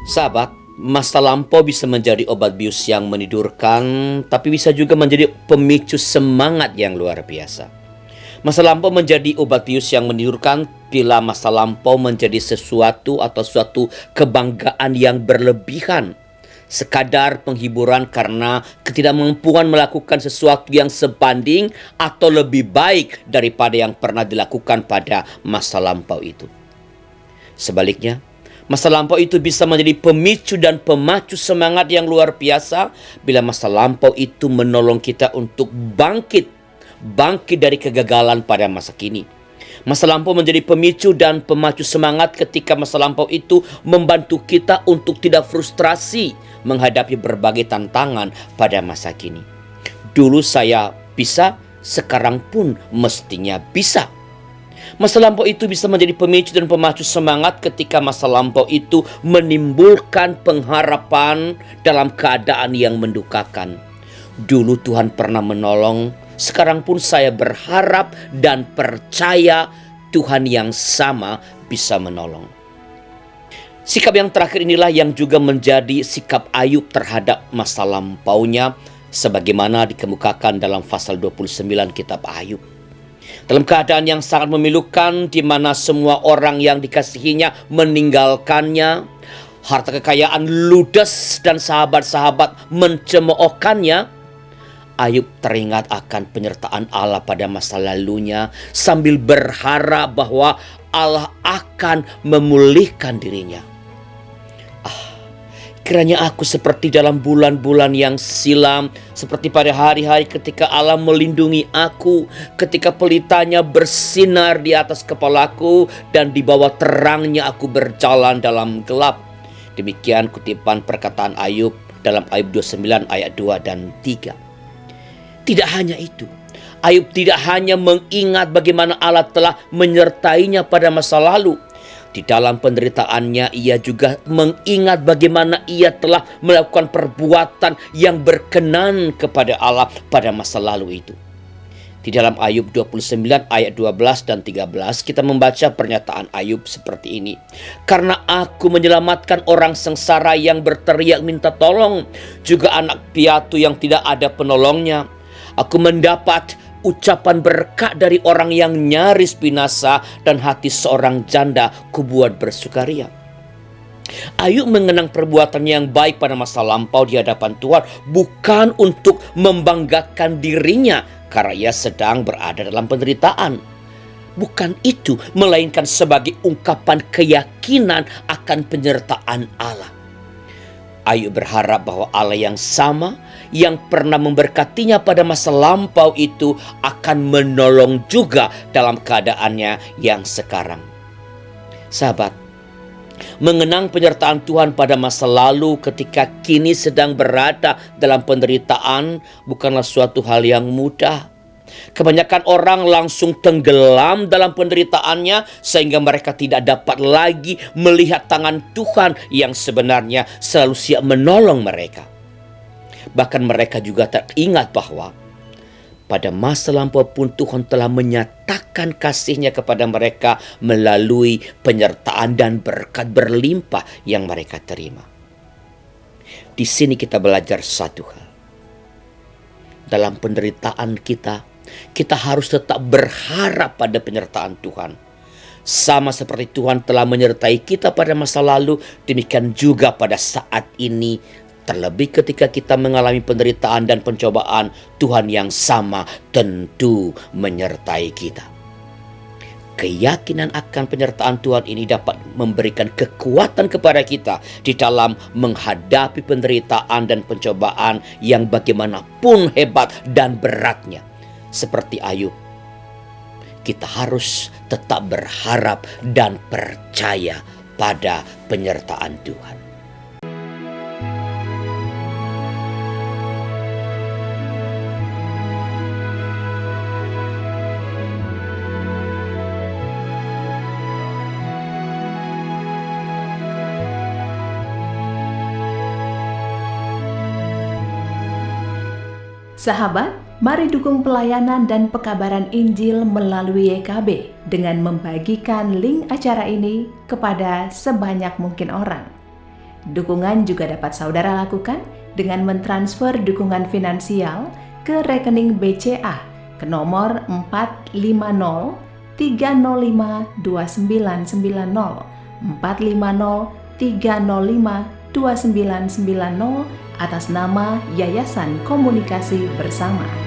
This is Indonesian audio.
Sahabat, masa lampau bisa menjadi obat bius yang menidurkan, tapi bisa juga menjadi pemicu semangat yang luar biasa. Masa lampau menjadi obat bius yang menidurkan bila masa lampau menjadi sesuatu atau suatu kebanggaan yang berlebihan. Sekadar penghiburan karena ketidakmampuan melakukan sesuatu yang sebanding atau lebih baik daripada yang pernah dilakukan pada masa lampau itu. Sebaliknya, masa lampau itu bisa menjadi pemicu dan pemacu semangat yang luar biasa bila masa lampau itu menolong kita untuk bangkit dari kegagalan pada masa kini. Masa lampau menjadi pemicu dan pemacu semangat ketika masa lampau itu membantu kita untuk tidak frustrasi menghadapi berbagai tantangan pada masa kini. Dulu saya bisa, sekarang pun mestinya bisa. Masa lampau itu bisa menjadi pemicu dan pemacu semangat ketika masa lampau itu menimbulkan pengharapan dalam keadaan yang mendukakan. Dulu Tuhan pernah menolong, sekarang pun saya berharap dan percaya Tuhan yang sama bisa menolong. Sikap yang terakhir inilah yang juga menjadi sikap Ayub terhadap masa lampaunya, sebagaimana dikemukakan dalam pasal 29 kitab Ayub. Dalam keadaan yang sangat memilukan, di mana semua orang yang dikasihinya meninggalkannya, harta kekayaan ludes dan sahabat-sahabat mencemoohkannya, Ayub teringat akan penyertaan Allah pada masa lalunya sambil berharap bahwa Allah akan memulihkan dirinya. Kiranya aku seperti dalam bulan-bulan yang silam, seperti pada hari-hari ketika Allah melindungi aku, ketika pelitanya bersinar di atas kepalaku, dan di bawah terangnya aku berjalan dalam gelap. Demikian kutipan perkataan Ayub dalam Ayub 29 ayat 2 dan 3. Tidak hanya itu, Ayub tidak hanya mengingat bagaimana Allah telah menyertainya pada masa lalu. Di dalam penderitaannya ia juga mengingat bagaimana ia telah melakukan perbuatan yang berkenan kepada Allah pada masa lalu itu. Di dalam Ayub 29 ayat 12 dan 13 kita membaca pernyataan Ayub seperti ini. Karena aku menyelamatkan orang sengsara yang berteriak minta tolong, juga anak piatu yang tidak ada penolongnya. Aku mendapat ucapan berkat dari orang yang nyaris binasa, dan hati seorang janda kubuat bersukaria. Ayub mengenang perbuatan yang baik pada masa lampau di hadapan Tuhan, bukan untuk membanggakan dirinya karena ia sedang berada dalam penderitaan. Bukan itu, melainkan sebagai ungkapan keyakinan akan penyertaan Allah. Ayub berharap bahwa Allah yang sama yang pernah memberkatinya pada masa lampau itu akan menolong juga dalam keadaannya yang sekarang. Sahabat, mengenang penyertaan Tuhan pada masa lalu ketika kini sedang berada dalam penderitaan bukanlah suatu hal yang mudah. Kebanyakan orang langsung tenggelam dalam penderitaannya sehingga mereka tidak dapat lagi melihat tangan Tuhan yang sebenarnya selalu siap menolong mereka. Bahkan mereka juga teringat bahwa pada masa lampau pun Tuhan telah menyatakan kasih-Nya kepada mereka melalui penyertaan dan berkat berlimpah yang mereka terima. Di sini kita belajar satu hal. Dalam penderitaan kita harus tetap berharap pada penyertaan Tuhan. Sama seperti Tuhan telah menyertai kita pada masa lalu, demikian juga pada saat ini. Terlebih ketika kita mengalami penderitaan dan pencobaan, Tuhan yang sama tentu menyertai kita. Keyakinan akan penyertaan Tuhan ini dapat memberikan kekuatan kepada kita di dalam menghadapi penderitaan dan pencobaan yang bagaimanapun hebat dan beratnya. Seperti Ayub, kita harus tetap berharap dan percaya pada penyertaan Tuhan. Sahabat, Mari dukung pelayanan dan pekabaran Injil melalui YKB dengan membagikan link acara ini kepada sebanyak mungkin orang. Dukungan juga dapat saudara lakukan dengan mentransfer dukungan finansial ke rekening BCA ke nomor 450 305 2990 450 305 2990 atas nama Yayasan Komunikasi Bersama.